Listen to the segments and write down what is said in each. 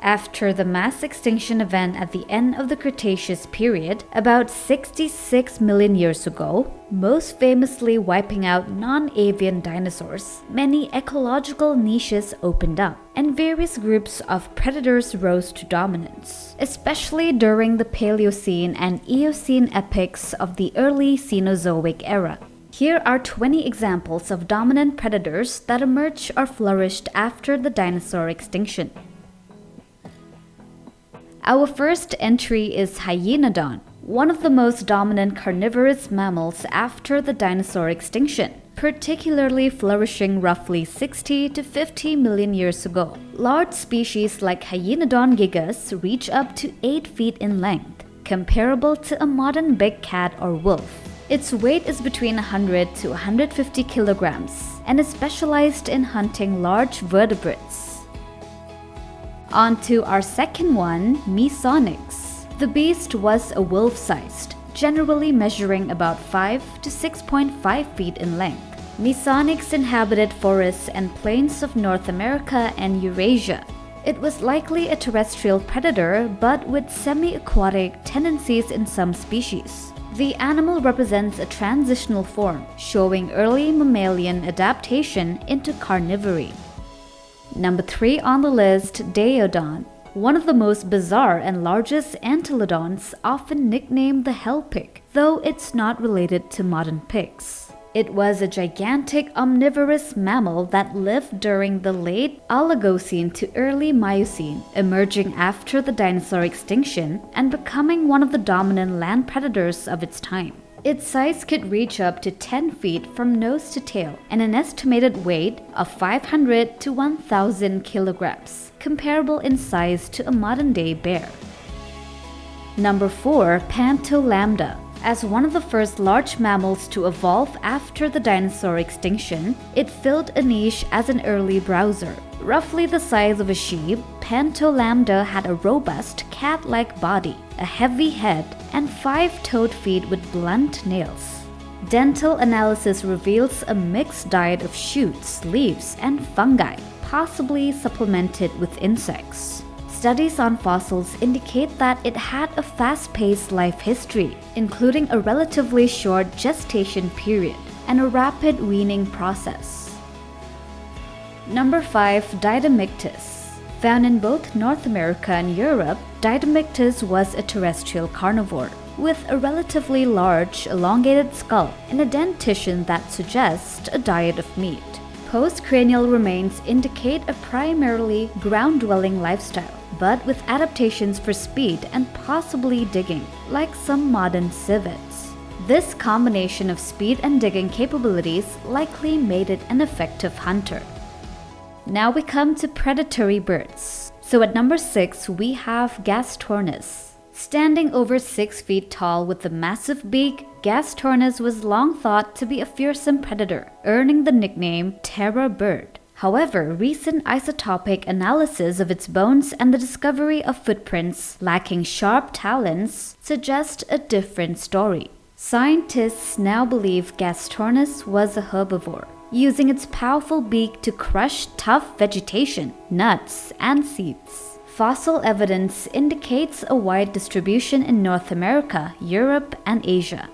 After the mass extinction event at the end of the Cretaceous period, about 66 million years ago, most famously wiping out non-avian dinosaurs, many ecological niches opened up, and various groups of predators rose to dominance, especially during the Paleocene and Eocene epochs of the early Cenozoic era. Here are 20 examples of dominant predators that emerged or flourished after the dinosaur extinction. Our first entry is Hyaenodon, one of the most dominant carnivorous mammals after the dinosaur extinction, particularly flourishing roughly 60 to 50 million years ago. Large species like Hyaenodon gigas reach up to 8 feet in length, comparable to a modern big cat or wolf. Its weight is between 100 to 150 kilograms and is specialized in hunting large vertebrates. On to our second one, Mesonyx. The beast was a wolf-sized, generally measuring about 5 to 6.5 feet in length. Mesonyx inhabited forests and plains of North America and Eurasia. It was likely a terrestrial predator, but with semi-aquatic tendencies in some species. The animal represents a transitional form, showing early mammalian adaptation into carnivory. Number 3 on the list, Daeodon. One of the most bizarre and largest antelodons, often nicknamed the hell pig, though it's not related to modern pigs. It was a gigantic omnivorous mammal that lived during the late Oligocene to early Miocene, emerging after the dinosaur extinction and becoming one of the dominant land predators of its time. Its size could reach up to 10 feet from nose to tail and an estimated weight of 500 to 1,000 kilograms, comparable in size to a modern-day bear. Number 4, Pantolambda. As one of the first large mammals to evolve after the dinosaur extinction, it filled a niche as an early browser. Roughly the size of a sheep, Pantolambda had a robust cat-like body, a heavy head, and 5-toed feet with blunt nails. Dental analysis reveals a mixed diet of shoots, leaves, and fungi, possibly supplemented with insects. Studies on fossils indicate that it had a fast-paced life history, including a relatively short gestation period and a rapid weaning process. Number 5, Didymictus. Found in both North America and Europe, Didymictus was a terrestrial carnivore with a relatively large, elongated skull and a dentition that suggests a diet of meat. Postcranial remains indicate a primarily ground-dwelling lifestyle, but with adaptations for speed and possibly digging, like some modern civets. This combination of speed and digging capabilities likely made it an effective hunter. Now we come to predatory birds. So at number 6, we have Gastornis. Standing over 6 feet tall with a massive beak, Gastornis was long thought to be a fearsome predator, earning the nickname Terror Bird. However, recent isotopic analysis of its bones and the discovery of footprints lacking sharp talons suggest a different story. Scientists now believe Gastornis was a herbivore, using its powerful beak to crush tough vegetation, nuts, and seeds. Fossil evidence indicates a wide distribution in North America, Europe, and Asia.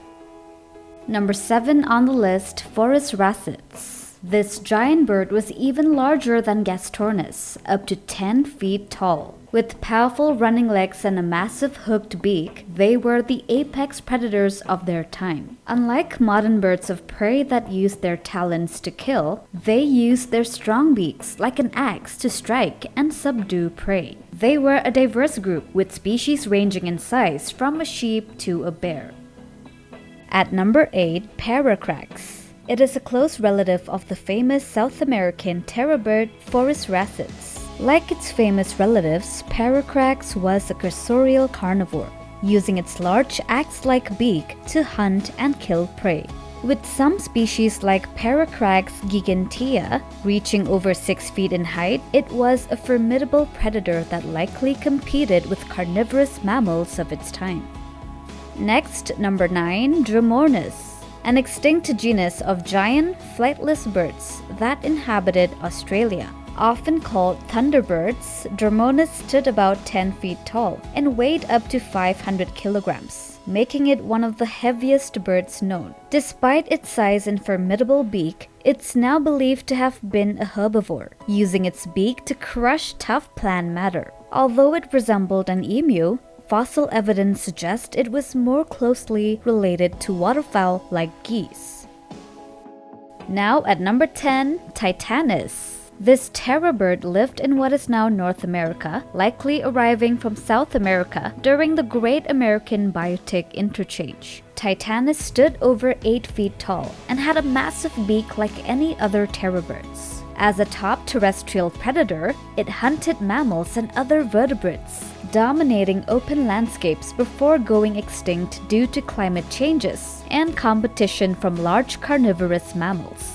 Number 7 on the list, Phorusrhacidae. This giant bird was even larger than Gastornis, up to 10 feet tall. With powerful running legs and a massive hooked beak, they were the apex predators of their time. Unlike modern birds of prey that use their talons to kill, they used their strong beaks like an axe to strike and subdue prey. They were a diverse group, with species ranging in size from a sheep to a bear. At number 8, Paracrax. It is a close relative of the famous South American terror bird Phorusrhacidae. Like its famous relatives, Paracrax was a cursorial carnivore, using its large axe-like beak to hunt and kill prey. With some species like Paracrax gigantea reaching over 6 feet in height, it was a formidable predator that likely competed with carnivorous mammals of its time. Next, number 9, Dromornis. An extinct genus of giant, flightless birds that inhabited Australia. Often called thunderbirds, Dromonas stood about 10 feet tall and weighed up to 500 kilograms, making it one of the heaviest birds known. Despite its size and formidable beak, it's now believed to have been a herbivore, using its beak to crush tough plant matter. Although it resembled an emu, fossil evidence suggests it was more closely related to waterfowl like geese. Now at number 10, Titanus. This terror bird lived in what is now North America, likely arriving from South America during the Great American Biotic Interchange. Titanus stood over 8 feet tall and had a massive beak like any other terror birds. As a top terrestrial predator, it hunted mammals and other vertebrates, dominating open landscapes before going extinct due to climate changes and competition from large carnivorous mammals.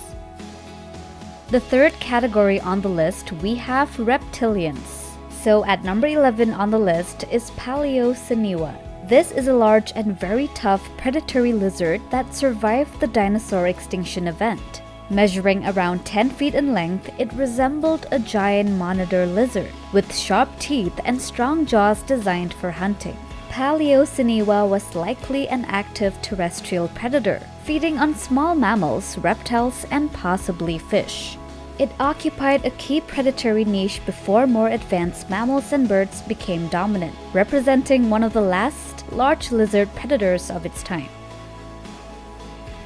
The third category on the list, we have reptilians. So at number 11 on the list is Paleocynua. This is a large and very tough predatory lizard that survived the dinosaur extinction event. Measuring around 10 feet in length, it resembled a giant monitor lizard with sharp teeth and strong jaws designed for hunting. Paleocynua was likely an active terrestrial predator, feeding on small mammals, reptiles, and possibly fish. It occupied a key predatory niche before more advanced mammals and birds became dominant, representing one of the last large lizard predators of its time.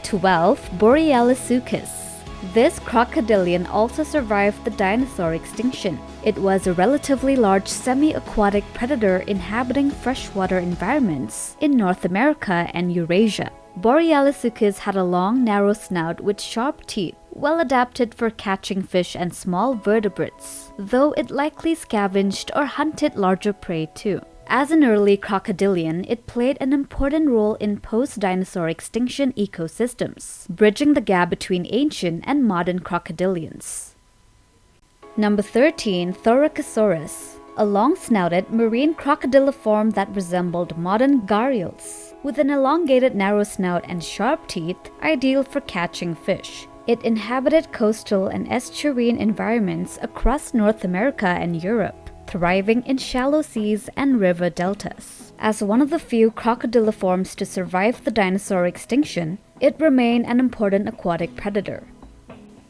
12. Borealisuchus. This crocodilian also survived the dinosaur extinction. It was a relatively large semi-aquatic predator inhabiting freshwater environments in North America and Eurasia. Borealisuchus had a long, narrow snout with sharp teeth, well adapted for catching fish and small vertebrates, though it likely scavenged or hunted larger prey too. As an early crocodilian, it played an important role in post-dinosaur extinction ecosystems, bridging the gap between ancient and modern crocodilians. Number 13. Thoracosaurus. A long-snouted marine crocodiliform that resembled modern gharials, with an elongated narrow snout and sharp teeth, ideal for catching fish. It inhabited coastal and estuarine environments across North America and Europe, thriving in shallow seas and river deltas. As one of the few crocodiliforms to survive the dinosaur extinction, it remained an important aquatic predator.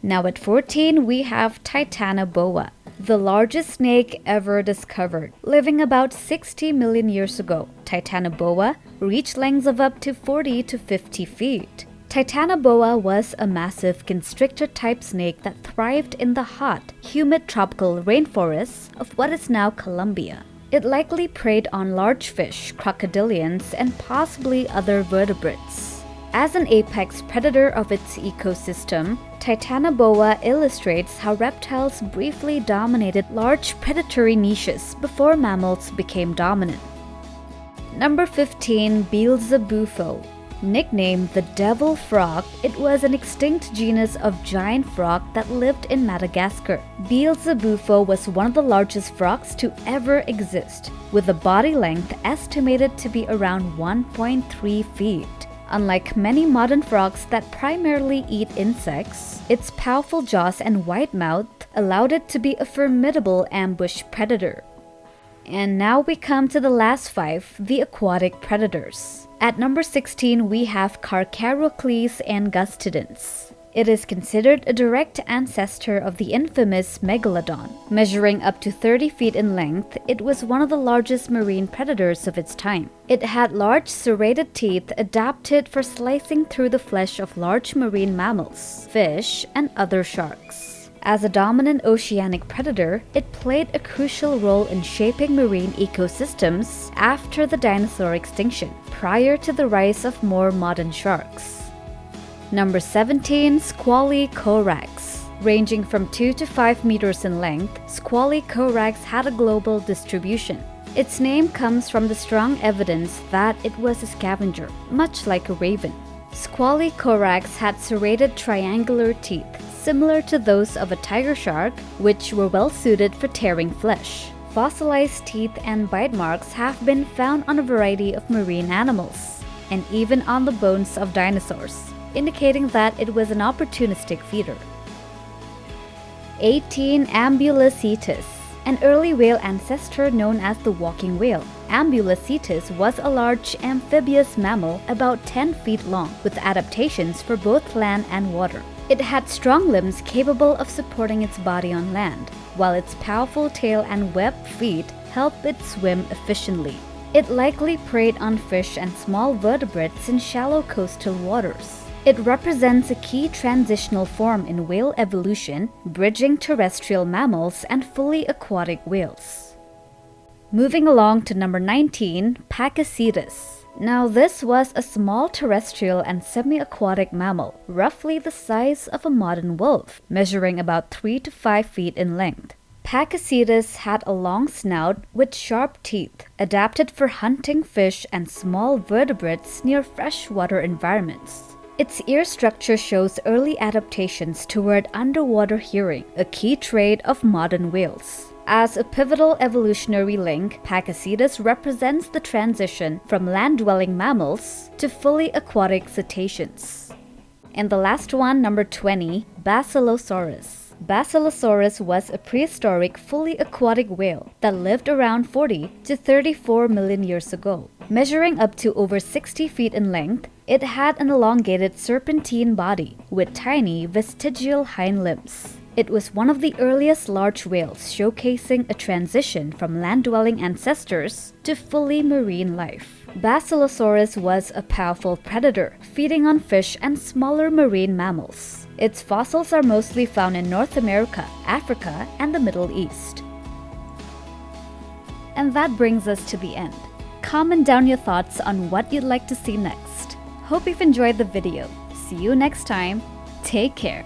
Now at 14, we have Titanoboa, the largest snake ever discovered. Living about 60 million years ago, Titanoboa reached lengths of up to 40 to 50 feet. Titanoboa was a massive constrictor-type snake that thrived in the hot, humid tropical rainforests of what is now Colombia. It likely preyed on large fish, crocodilians, and possibly other vertebrates. As an apex predator of its ecosystem, Titanoboa illustrates how reptiles briefly dominated large predatory niches before mammals became dominant. Number 15. Beelzebufo. Nicknamed the devil frog, it was an extinct genus of giant frog that lived in Madagascar. Beelzebufo was one of the largest frogs to ever exist, with a body length estimated to be around 1.3 feet. Unlike many modern frogs that primarily eat insects, its powerful jaws and wide mouth allowed it to be a formidable ambush predator. And now we come to the last 5, the aquatic predators. At number 16, we have Carcharocles angustidens. It is considered a direct ancestor of the infamous megalodon. Measuring up to 30 feet in length, it was one of the largest marine predators of its time. It had large serrated teeth adapted for slicing through the flesh of large marine mammals, fish, and other sharks. As a dominant oceanic predator, it played a crucial role in shaping marine ecosystems after the dinosaur extinction, prior to the rise of more modern sharks. Number 17. Squalicorax. Ranging from 2 to 5 meters in length, Squalicorax had a global distribution. Its name comes from the strong evidence that it was a scavenger, much like a raven. Squalicorax had serrated triangular teeth, similar to those of a tiger shark, which were well suited for tearing flesh. Fossilized teeth and bite marks have been found on a variety of marine animals, and even on the bones of dinosaurs, indicating that it was an opportunistic feeder. 18. Ambulocetus. An early whale ancestor known as the walking whale. Ambulocetus was a large amphibious mammal about 10 feet long, with adaptations for both land and water. It had strong limbs capable of supporting its body on land, while its powerful tail and webbed feet helped it swim efficiently. It likely preyed on fish and small vertebrates in shallow coastal waters. It represents a key transitional form in whale evolution, bridging terrestrial mammals and fully aquatic whales. Moving along to number 19, Pakicetus. Now this was a small terrestrial and semi-aquatic mammal, roughly the size of a modern wolf, measuring about 3 to 5 feet in length. Pakicetus had a long snout with sharp teeth, adapted for hunting fish and small vertebrates near freshwater environments. Its ear structure shows early adaptations toward underwater hearing, a key trait of modern whales. As a pivotal evolutionary link, Pakicetus represents the transition from land-dwelling mammals to fully aquatic cetaceans. And the last one, number 20, Basilosaurus. Basilosaurus was a prehistoric, fully aquatic whale that lived around 40 to 34 million years ago. Measuring up to over 60 feet in length, it had an elongated serpentine body with tiny vestigial hind limbs. It was one of the earliest large whales, showcasing a transition from land-dwelling ancestors to fully marine life. Basilosaurus was a powerful predator, feeding on fish and smaller marine mammals. Its fossils are mostly found in North America, Africa, and the Middle East. And that brings us to the end. Comment down your thoughts on what you'd like to see next. Hope you've enjoyed the video. See you next time. Take care.